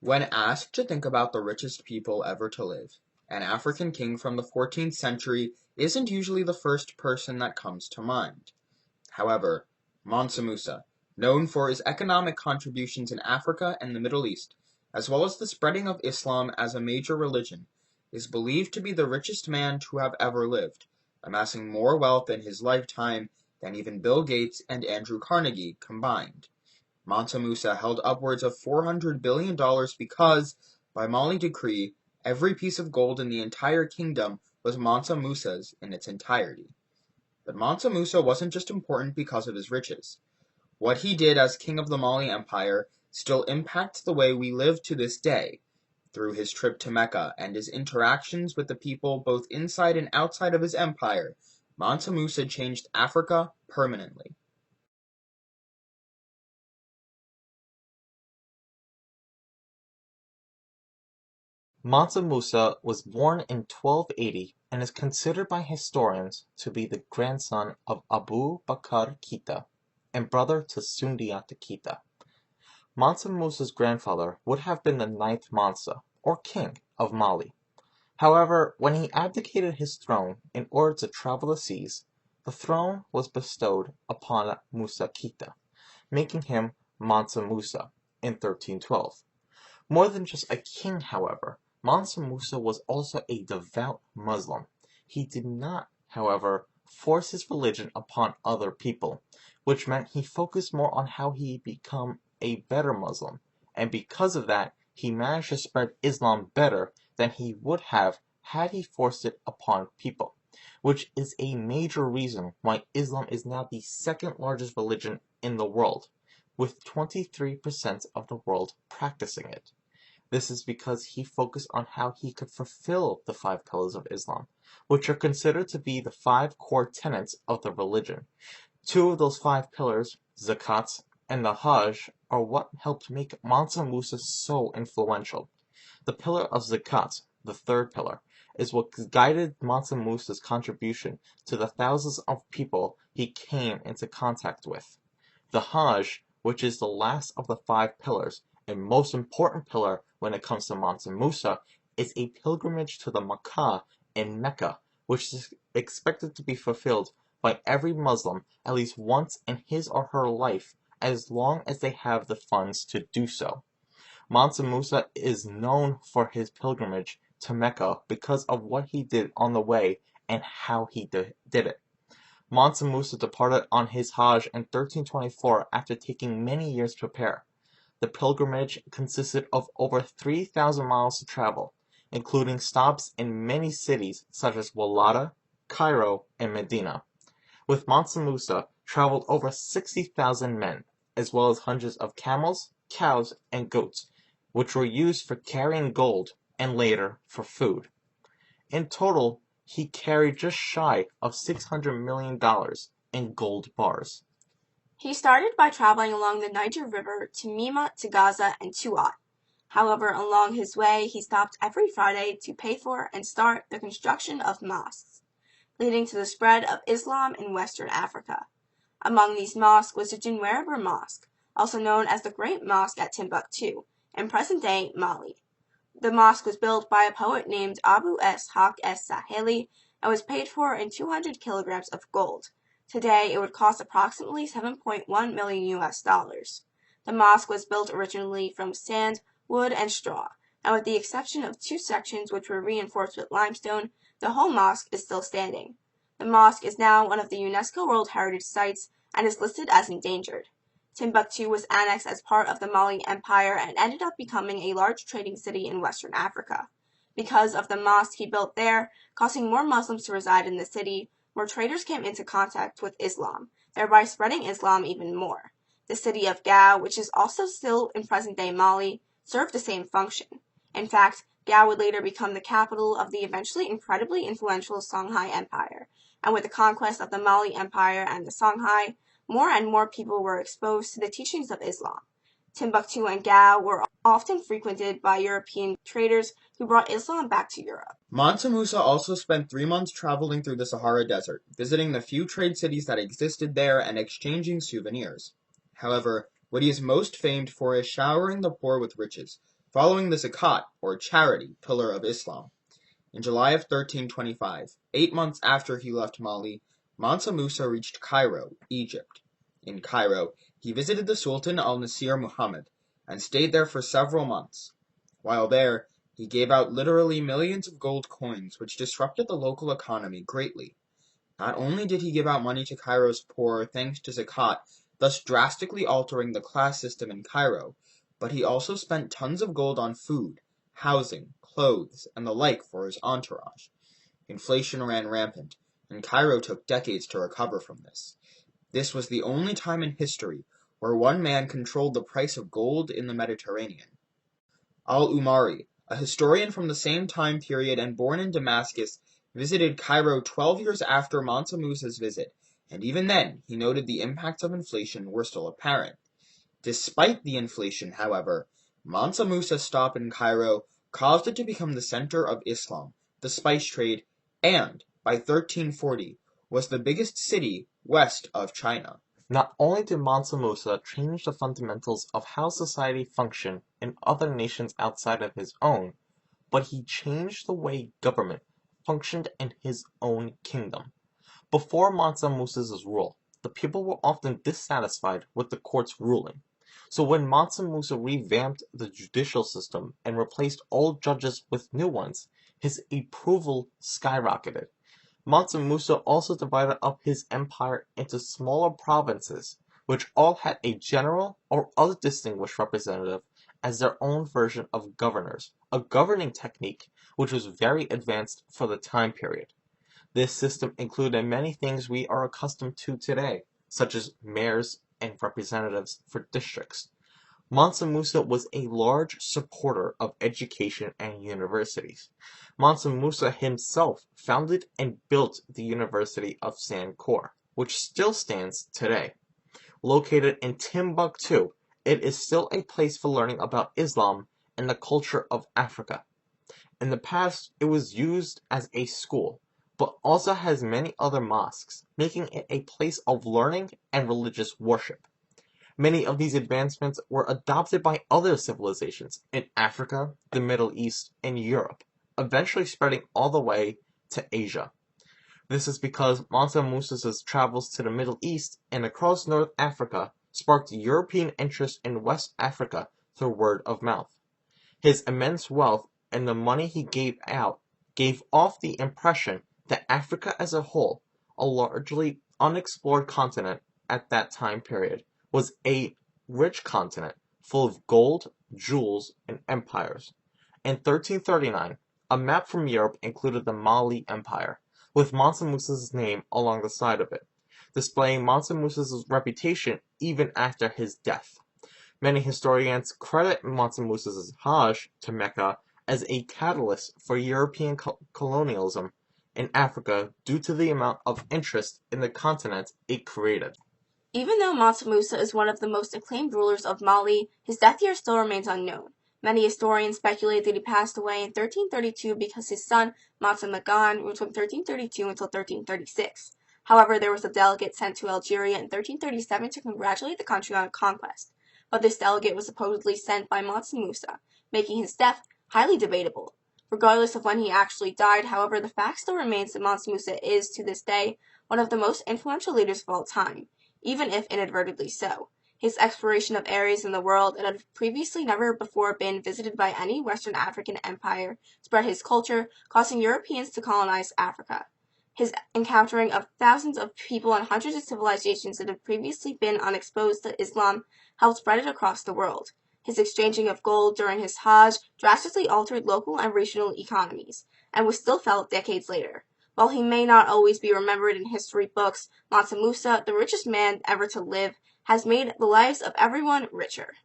When asked to think about the richest people ever to live, an African king from the 14th century isn't usually the first person that comes to mind. However, Mansa Musa, known for his economic contributions in Africa and the Middle East, as well as the spreading of Islam as a major religion, is believed to be the richest man to have ever lived, amassing more wealth in his lifetime than even Bill Gates and Andrew Carnegie combined. Mansa Musa held upwards of $400 billion because, by Mali decree, every piece of gold in the entire kingdom was Mansa Musa's in its entirety. But Mansa Musa wasn't just important because of his riches. What he did as king of the Mali Empire still impacts the way we live to this day, through his trip to Mecca and his interactions with the people both inside and outside of his empire. Mansa Musa changed Africa permanently. Mansa Musa was born in 1280 and is considered by historians to be the grandson of Abu Bakr Keita and brother to Sundiata Keita. Mansa Musa's grandfather would have been the ninth Mansa, or king, of Mali. However, when he abdicated his throne in order to travel the seas, the throne was bestowed upon Mussa Keita, making him Mansa Musa in 1312. More than just a king, however, Mansa Musa was also a devout Muslim. He did not, however, force his religion upon other people, which meant he focused more on how he become a better Muslim, and because of that, he managed to spread Islam better than he would have had he forced it upon people, which is a major reason why Islam is now the second largest religion in the world, with 23% of the world practicing it. This is because he focused on how he could fulfill the five pillars of Islam, which are considered to be the five core tenets of the religion. Two of those five pillars, zakat and the Hajj, are what helped make Mansa Musa so influential. The pillar of zakat, the third pillar, is what guided Mansa Musa's contribution to the thousands of people he came into contact with. The Hajj, which is the last of the five pillars, and most important pillar when it comes to Mansa Musa, is a pilgrimage to the Makkah in Mecca, which is expected to be fulfilled by every Muslim at least once in his or her life, as long as they have the funds to do so. Mansa Musa is known for his pilgrimage to Mecca because of what he did on the way and how he did it. Mansa Musa departed on his Hajj in 1324 after taking many years to prepare. The pilgrimage consisted of over 3,000 miles to travel, including stops in many cities such as Walata, Cairo, and Medina. With Mansa Musa traveled over 60,000 men, as well as hundreds of camels, cows, and goats, which were used for carrying gold and later for food. In total, he carried just shy of $600 million in gold bars. He started by traveling along the Niger River to Mima, to Gaza, and Tuat. However, along his way, he stopped every Friday to pay for and start the construction of mosques, leading to the spread of Islam in Western Africa. Among these mosques was the Jinweriber Mosque, also known as the Great Mosque at Timbuktu, in present-day Mali. The mosque was built by a poet named Abu S. Haq S. Saheli and was paid for in 200 kilograms of gold. Today, it would cost approximately $7.1 million US. The mosque was built originally from sand, wood, and straw, and with the exception of two sections which were reinforced with limestone, the whole mosque is still standing. The mosque is now one of the UNESCO World Heritage Sites and is listed as endangered. Timbuktu was annexed as part of the Mali Empire and ended up becoming a large trading city in Western Africa. Because of the mosque he built there, causing more Muslims to reside in the city, more traders came into contact with Islam, thereby spreading Islam even more. The city of Gao, which is also still in present-day Mali, served the same function. In fact, Gao would later become the capital of the eventually incredibly influential Songhai Empire, and with the conquest of the Mali Empire and the Songhai, more and more people were exposed to the teachings of Islam. Timbuktu and Gao were often frequented by European traders who brought Islam back to Europe. Mansa Musa also spent 3 months traveling through the Sahara Desert, visiting the few trade cities that existed there and exchanging souvenirs. However, what he is most famed for is showering the poor with riches, following the zakat, or charity, pillar of Islam. In July of 1325, 8 months after he left Mali, Mansa Musa reached Cairo, Egypt. In Cairo, he visited the Sultan al-Nasir Muhammad and stayed there for several months. While there, he gave out literally millions of gold coins, which disrupted the local economy greatly. Not only did he give out money to Cairo's poor thanks to zakat, thus drastically altering the class system in Cairo, but he also spent tons of gold on food, housing, clothes, and the like for his entourage. Inflation ran rampant, and Cairo took decades to recover from this. This was the only time in history where one man controlled the price of gold in the Mediterranean. Al-Umari, a historian from the same time period and born in Damascus, visited Cairo 12 years after Mansa Musa's visit, and even then he noted the impacts of inflation were still apparent. Despite the inflation, however, Mansa Musa's stop in Cairo caused it to become the center of Islam, the spice trade, and, by 1340, was the biggest city west of China. Not only did Mansa Musa change the fundamentals of how society functioned in other nations outside of his own, but he changed the way government functioned in his own kingdom. Before Mansa Musa's rule, the people were often dissatisfied with the court's ruling. So when Mansa Musa revamped the judicial system and replaced old judges with new ones, his approval skyrocketed. Mansa Musa also divided up his empire into smaller provinces, which all had a general or other distinguished representative as their own version of governors, a governing technique which was very advanced for the time period. This system included many things we are accustomed to today, such as mayors and representatives for districts. Mansa Musa was a large supporter of education and universities. Mansa Musa himself founded and built the University of Sankore, which still stands today. Located in Timbuktu, it is still a place for learning about Islam and the culture of Africa. In the past, it was used as a school, but also has many other mosques, making it a place of learning and religious worship. Many of these advancements were adopted by other civilizations in Africa, the Middle East, and Europe, eventually spreading all the way to Asia. This is because Mansa Musa's travels to the Middle East and across North Africa sparked European interest in West Africa through word of mouth. His immense wealth and the money he gave out gave off the impression that Africa as a whole, a largely unexplored continent at that time period, was a rich continent full of gold, jewels, and empires. In 1339, a map from Europe included the Mali Empire, with Mansa Musa's name along the side of it, displaying Mansa Musa's reputation even after his death. Many historians credit Mansa Musa's Hajj to Mecca as a catalyst for European colonialism in Africa due to the amount of interest in the continent it created. Even though Mansa Musa is one of the most acclaimed rulers of Mali, his death year still remains unknown. Many historians speculate that he passed away in 1332 because his son, Mansa Magan, ruled from 1332 until 1336. However, there was a delegate sent to Algeria in 1337 to congratulate the country on conquest, but this delegate was supposedly sent by Mansa Musa, making his death highly debatable. Regardless of when he actually died, however, the fact still remains that Mansa Musa is, to this day, one of the most influential leaders of all time, even if inadvertently so. His exploration of areas in the world that had previously never before been visited by any Western African empire spread his culture, causing Europeans to colonize Africa. His encountering of thousands of people and hundreds of civilizations that had previously been unexposed to Islam helped spread it across the world. His exchanging of gold during his Hajj drastically altered local and regional economies, and was still felt decades later. While he may not always be remembered in history books, Mansa Musa, the richest man ever to live, has made the lives of everyone richer.